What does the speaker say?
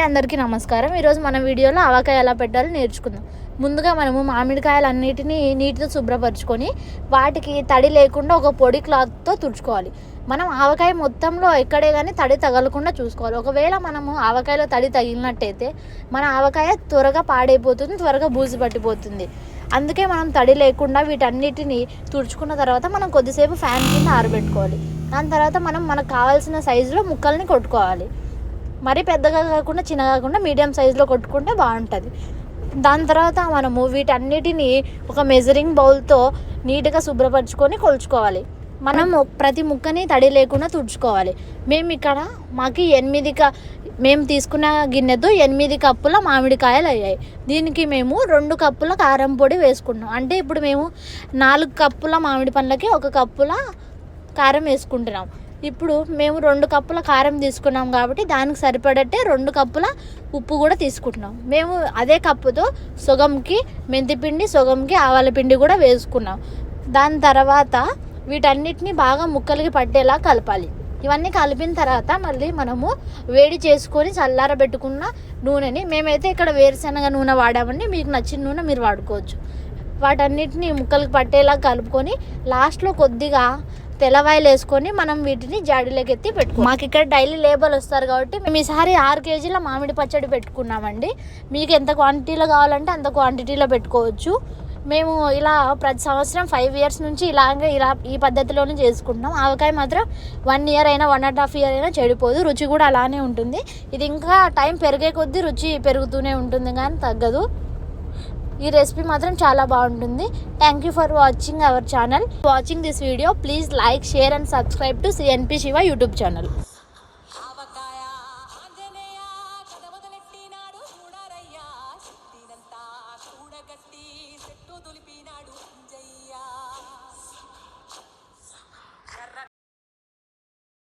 అందరికీ నమస్కారం. ఈరోజు మన వీడియోలో ఆవకాయ ఎలా పెట్టాలో నేర్చుకుందాం. ముందుగా మనము మామిడికాయలన్నిటినీ నీటితో శుభ్రపరచుకొని వాటికి తడి లేకుండా ఒక పొడి క్లాత్తో తుడుచుకోవాలి. మనం ఆవకాయ మొత్తంలో ఎక్కడే కానీ తడి తగలకుండా చూసుకోవాలి. ఒకవేళ మనము ఆవకాయలో తడి తగిలినట్టయితే మన ఆవకాయ త్వరగా పాడైపోతుంది, త్వరగా బూజు పట్టిపోతుంది. అందుకే మనం తడి లేకుండా వీటన్నిటిని తుడుచుకున్న తర్వాత మనం కొద్దిసేపు ఫ్యాన్ కింద ఆరబెట్టుకోవాలి. దాని తర్వాత మనం మనకు కావాల్సిన సైజులో ముక్కల్ని కొట్టుకోవాలి. మరీ పెద్దగా కాకుండా చిన్నగా కాకుండా మీడియం సైజులో కొట్టుకుంటే బాగుంటుంది. దాని తర్వాత మనము వీటన్నిటిని ఒక మెజరింగ్ బౌల్తో నీట్గా శుభ్రపరచుకొని కొలుచుకోవాలి. మనం ప్రతి ముక్కని తడి లేకుండా తుడుచుకోవాలి. మేము తీసుకున్న గిన్నెతో 8 కప్పుల మామిడికాయలు అయ్యాయి. దీనికి మేము 2 కప్పుల కారం పొడి వేసుకున్నాం. అంటే ఇప్పుడు మేము 4 కప్పుల మామిడి పండ్లకి 1 కప్పుల కారం వేసుకుంటున్నాం. ఇప్పుడు మేము 2 కప్పుల కారం తీసుకున్నాం కాబట్టి దానికి సరిపడట్టే 2 కప్పుల ఉప్పు కూడా తీసుకుంటున్నాం. మేము అదే కప్పుతో సొగంకి మెంతిపిండి, సొగంకి ఆవాల పిండి కూడా వేసుకున్నాం. దాని తర్వాత వీటన్నిటిని బాగా ముక్కలకి పట్టేలా కలపాలి. ఇవన్నీ కలిపిన తర్వాత మళ్ళీ మనము వేడి చేసుకొని చల్లారబెట్టుకున్న నూనెని, మేమైతే ఇక్కడ వేరుశనగ నూనె వాడామండి, మీకు నచ్చిన నూనె మీరు వాడుకోవచ్చు. వాటన్నిటిని ముక్కలకి పట్టేలా కలుపుకొని లాస్ట్లో కొద్దిగా తెల్లవాయలు వేసుకొని మనం వీటిని జాడీలోకి ఎత్తి పెట్టుకోవాలి. మాకు ఇక్కడ డైలీ లేబర్ వస్తారు కాబట్టి మేము ఈసారి 6 కేజీల మామిడి పచ్చడి పెట్టుకున్నామండి. మీకు ఎంత క్వాంటిటీలో కావాలంటే అంత క్వాంటిటీలో పెట్టుకోవచ్చు. మేము ఇలా ప్రతి సంవత్సరం 5 ఇయర్స్ నుంచి ఇలా ఈ పద్ధతిలోనే చేసుకుంటున్నాం. ఆవకాయ మాత్రం 1 ఇయర్ అయినా 1.5 ఇయర్ అయినా చెడిపోదు, రుచి కూడా అలానే ఉంటుంది. ఇది ఇంకా టైం పెరిగే కొద్దీ రుచి పెరుగుతూనే ఉంటుంది కానీ తగ్గదు. ఈ రెసిపీ మాత్రం చాలా బాగుంటుంది. Thank you for watching our channel. Watching this video, please like, share and subscribe to CNP Shiva YouTube channel.